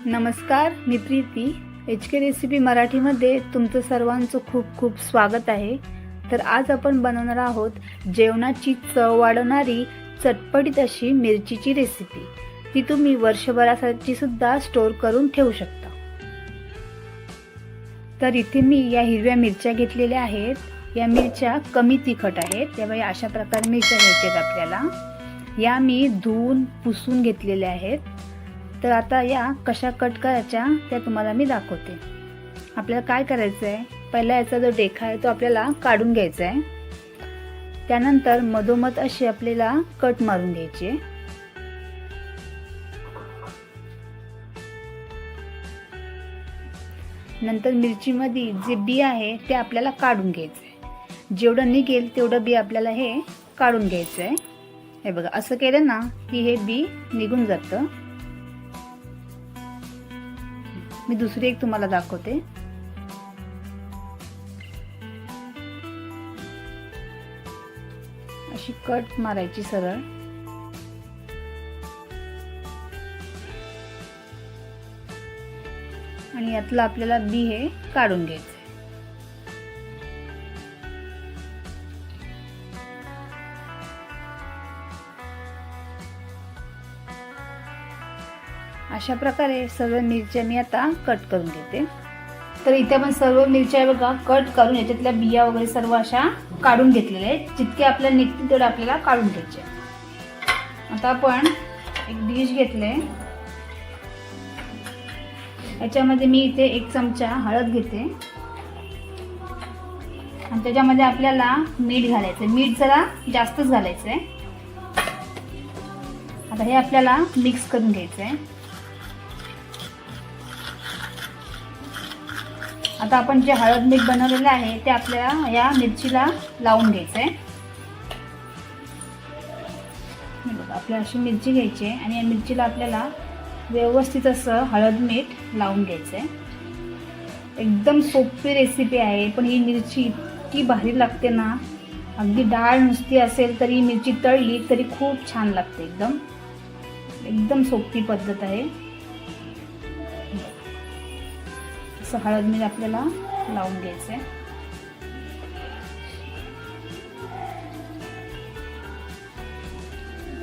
नमस्कार, मी Preeti. HK recipe मराठीमध्ये तुमचं सर्वांचं खूप खूप स्वागत आहे. तर आज आपण बनवणार आहोत जेवणाची चव वाढवणारी चटपटीत अशी मिरचीची रेसिपी. ती तुम्ही वर्षभरासाठी सुद्धा स्टोर करून ठेवू शकता. तर इथे मी या हिरव्या मिरच्या घेतलेल्या आहेत. या मिरच्या कमी तिखट आहेत. त्यामुळे अशा प्रकारे मिरच्या घ्यायच्यात आपल्याला. या मी धुवून पुसून घेतलेल्या आहेत. तर आता या कशा कट करायच्या त्या तुम्हाला मी दाखवते. आपल्याला काय करायचं आहे, पहिला याचा जो देठा आहे तो आपल्याला काढून घ्यायचा आहे. त्यानंतर मधोमध अशी आपल्याला कट मारून घ्यायची. नंतर मिरचीमध्ये जे बी आहे ते आपल्याला काढून घ्यायचं आहे. जेवढं निघेल तेवढं बी आपल्याला हे काढून घ्यायचं आहे. हे बघा, असं केलं ना की हे बी निघून जातं. मी दुसरी एक तुम्हाला दाखवते. अशी कट मारायची सरळ. आणि यातलं आपल्याला बी हे काढून घ्यायचं. अशा प्रकारे सर्व मिरच्या मी आता कट करून घेते. तर इथे आपण सर्व मिरच्या बघा कट करून याच्यातल्या बिया वगैरे सर्व अशा काढून घेतलेल्या आहेत. जितके आपल्याला निघतील तेवढे आपल्याला काढून घ्यायचे. आता आपण एक डिश घेतले. याच्यामध्ये मी इथे 1 चमचा हळद घेते आणि त्याच्यामध्ये आपल्याला मीठ घालायचं. मीठ जरा जास्तच घालायचं आहे. आता हे आपल्याला मिक्स करून घ्यायचं आहे. आता आपण जे हळद मीठ बनवलेलं आहे ते आपल्याला या मिरचीला लावून घ्यायचं आहे. बघा, आपल्याला अशी मिरची घ्यायची आहे आणि या मिरचीला आपल्याला व्यवस्थित असं हळद मीठ लावून घ्यायचं आहे. एकदम सोपी रेसिपी आहे, पण ही मिरची इतकी भारी लागते ना. अगदी डाळ नुसती असेल तरी मिरची तळली तरी खूप छान लागते. एकदम सोपी पद्धत आहे. असं हळद मीठ आपल्याला लावून घ्यायचं आहे.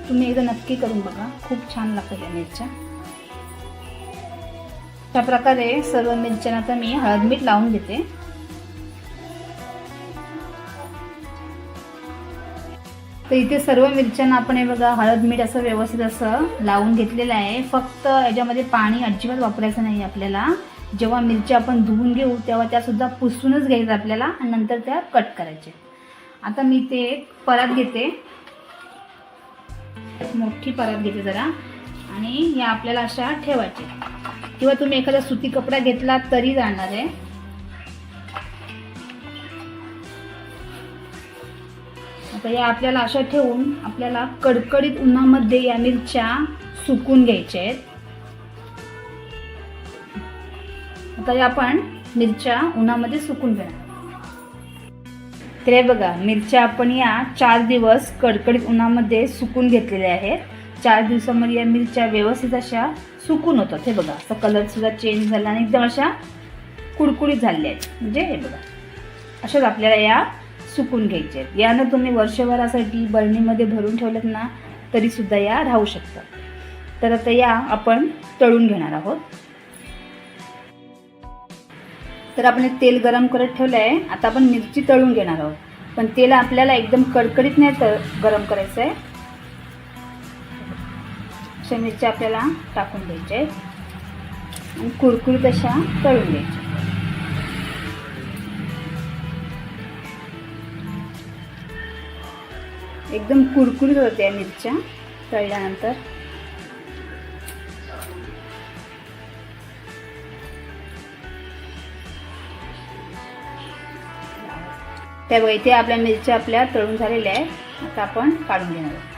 तुम्ही एकदा नक्की करून बघा, खूप छान लागतात या मिरच्या. अशा प्रकारे सर्व मिरच्यांना आता मी हळद मीठ लावून घेते. तर इथे सर्व मिरच्यांना आपण हे बघा हळद मीठ असं व्यवस्थित असं लावून घेतलेलं आहे. फक्त याच्यामध्ये पाणी अजिबात वापरायचं नाही आपल्याला. जेव्हा मिरच्या आपण धुवून घेऊ तेव्हा त्या सुद्धा पुसूनच घ्यायचं आपल्याला आणि नंतर त्या कट करायचे. आता मी ते परात घेते, मोठी परात घेते जरा, आणि या आपल्याला अशा ठेवायच्या. किंवा तुम्ही एखादा सुती कपडा घेतला तरी जाणार आहे. आता या आपल्याला अशा ठेवून आपल्याला कडकडीत उन्हामध्ये या मिरच्या सुकून घ्यायच्या आहेत. आता या आपण मिरच्या उन्हामध्ये सुकून घेणार. तर बघा, मिरच्या आपण या 4 दिवस कडकडीत उन्हामध्ये सुकून घेतलेल्या आहेत. 4 दिवसामध्ये या मिरच्या व्यवस्थित अशा सुकून होतात. हे बघा, असा कलर सुद्धा चेंज झाला आणि एकदम अशा कुडकुडीत झालेल्या आहेत. म्हणजे हे बघा, अशाच आपल्याला या सुकून घ्यायचे आहेत. यानं तुम्ही वर्षभरासाठी बरणीमध्ये भरून ठेवलेत ना तरी सुद्धा या राहू शकतात. तर आता या आपण तळून घेणार आहोत. तर आपण एक तेल गरम करत ठेवलं आहे. आता आपण मिरची तळून घेणार आहोत, पण तेल आपल्याला एकदम कडकडीत नाही गरम करायचं आहे. अशा मिरच्या आपल्याला टाकून घ्यायच्या आहेत आणि कुरकुरीत अशा तळून घ्यायच्या. एकदम कुरकुरीत होत्या या मिरच्या तळल्यानंतर. त्यामुळे इथे आपल्या मिरच्या आपल्या तळून झालेल्या आहेत. आता आपण काढून घेणार आहोत.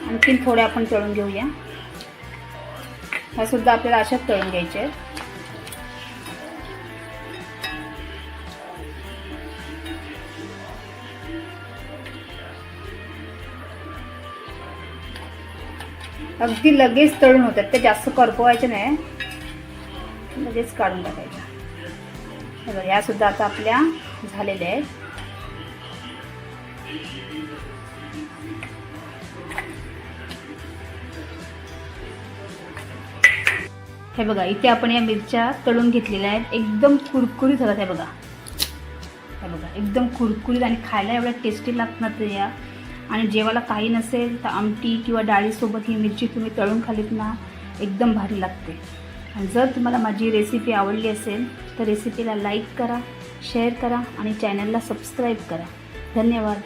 आणखी थोड्या आपण तळून घेऊया. ह्या सुद्धा आपल्याला अशाच तळून घ्यायच्या आहेत. अगदी लगेच तळून होतात, ते जास्त करपवायचे नाही, लगेच काढून टाकायच्या. हे बघा, या सुद्धा आता आपल्या झालेल्या आहेत. हे बघा, इथे आपण या मिरच्या तळून घेतलेल्या आहेत, एकदम कुरकुरीत होतात. हे बघा, हे बघा, एकदम कुरकुरीत आणि खायला एवढ्या टेस्टी लागतात या. आणि जेवायला काही नसेल तर आमटी किंवा डाळीसोबत ही मिरची तुम्ही तळून खाल्लीत ना, एकदम भारी लागते. आणि जर तुम्हाला माझी रेसिपी आवडली असेल तर रेसिपीला लाईक करा, शेअर करा आणि चॅनलला सबस्क्राईब करा. धन्यवाद.